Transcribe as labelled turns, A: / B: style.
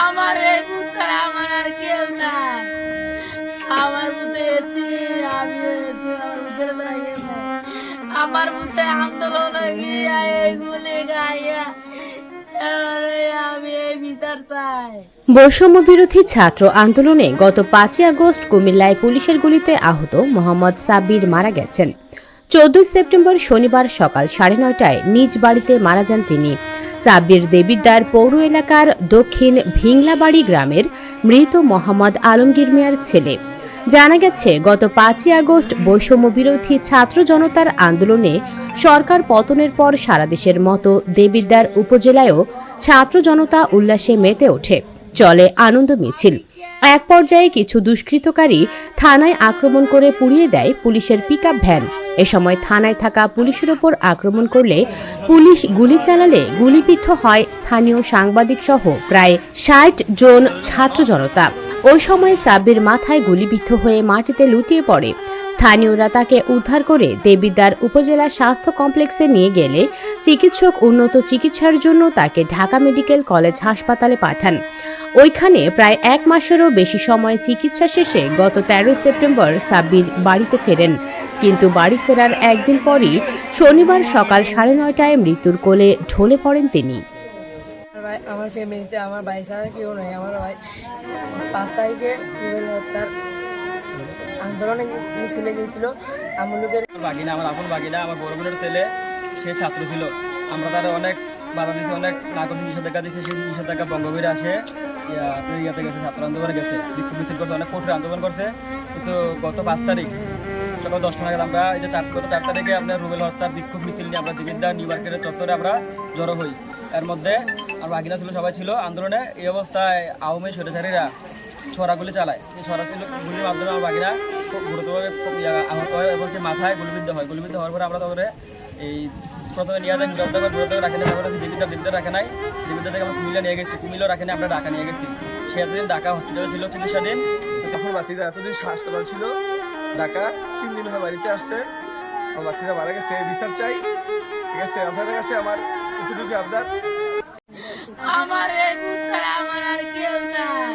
A: আমার এই বুক ছাড়া আমার আর কেউ নাই। আমার বুতে এতি, আমিও এতি, আমার বুতের ছাড়া কেউ নাই। আমার বুতে আন্দোলন গিয়া এইগুলি গাইয়া আমি এই বিচার চাই।
B: বৈষম্য বিরোধী ছাত্র আন্দোলনে গত 5 আগস্ট কুমিল্লায় পুলিশের গুলিতে আহত মোহাম্মদ সাব্বির মারা গেছেন। 14 সেপ্টেম্বর শনিবার সকাল 9:30টায় নিজ বাড়িতে মারা যান তিনি। সাব্বির দেবিদ্বার পৌর এলাকার দক্ষিণ ভিংলাবাড়ি গ্রামের মৃত মোহাম্মদ আলমগীর মিয়ার ছেলে। জানা গেছে, গত 5 আগস্ট বৈষম্য বিরোধী ছাত্র জনতার আন্দোলনে সরকার পতনের পর সারা দেশের মতো দেবিদ্বার উপজেলায়ও ছাত্র জনতা উল্লাসে মেতে ওঠে। চলে আনন্দ মিছিল। এক পর্যায়ে কিছু দুষ্কৃতকারী থানায় আক্রমণ করে পুড়িয়ে দেয় পুলিশের পিকআপ ভ্যান। এ সময় থানায় থাকা পুলিশের ওপর আক্রমণ করলে পুলিশ গুলি চালালে গুলিবিদ্ধ হয় স্থানীয় সাংবাদিক সহ প্রায় 60 জন ছাত্র জনতা। ওই সময় সাব্বির মাথায় গুলিবিদ্ধ হয়ে মাটিতে লুটিয়ে পড়ে। স্থানীয়রা তাকে উদ্ধার করে দেবিদ্বার উপজেলা স্বাস্থ্য কমপ্লেক্সে নিয়ে গেলে চিকিৎসক উন্নত চিকিৎসার জন্য তাকে ঢাকা মেডিকেল কলেজ হাসপাতালে পাঠান। ওইখানে প্রায় 1 মাসেরও বেশি সময় চিকিৎসা শেষে গত 13 সেপ্টেম্বর সাব্বির বাড়িতে ফেরেন। কিন্তু বাড়ি ফেরার একদিন পরই শনিবার সকাল 9:30টায় মৃত্যুর কোলে ঢলে পড়েন তিনি।
A: আমার ফ্যামিলিতে আমার ভাই ছাড়া কেউ নাই। আমার ভাই 5 তারিখে রুবেল হত্যার আন্দোলনে মিছিলে গিয়েছিল। আমলুকের
C: বাগিনা, আমার আপন বাগিনা, আমার বড় বোনের ছেলে, সে ছাত্র ছিল। আমরা তারা অনেক বাধা দিয়েছি, অনেক নাগরিক নিষেধাজ্ঞা দিয়েছি। সেই নিষেধাজ্ঞা বঙ্গবীর আসে ইয়াতে গেছে, ছাত্র আন্দোলনে গেছে, বিক্ষোভ মিছিল করছে, অনেক কঠোর আন্দোলন করছে। কিন্তু গত 5 তারিখ সকাল 10টা নাগাদ আমরা এই যে 4 তারিখে আপনার রুবেল হত্যার বিক্ষোভ মিছিল নিয়ে আমরা দেবিদ্বার নিউ মার্কেটের চত্বরে আমরা জড়ো হই। এর মধ্যে আমার বাগিনা ছিল, সবাই ছিল আন্দোলনে। এই অবস্থায় আওয়ামী স্বৈরাচারীরা ছড়াগুলি চালায়। সেই ছড়াগুলির মাধ্যমে আমার বাগিনা খুব গুরুতরভাবে আহত হয় এবং মাথায় গুলিবিদ্ধ হয়। গুলিবিদ্ধ হওয়ার পরে আমরা তাদের এই প্রথমে নিয়ে যাই দূরত্ব রাখে নাই, তারপরে দেবিদ্বার রাখে নাই। দেবিদ্বার থেকে আমরা কুমিল্লা নিয়ে গেছি, কুমিল্লা রাখে নাই, আমরা ঢাকা নিয়ে গেছি। সে এতদিন ঢাকা হসপিটালে ছিল চিকিৎসাধীন।
D: তখন বাতিদা এতদিন হাসপাতাল ছিল ঢাকা, 3 দিন হয় বাড়িতে আসতে। আমার বাতিদা মারা গেছে, বিচার চাই। ঠিক আছে, আপনাদের কাছে আমার এতটুকু আবদার।
A: আমার এই বুক ছাড়া আমার আর কেউ নাই।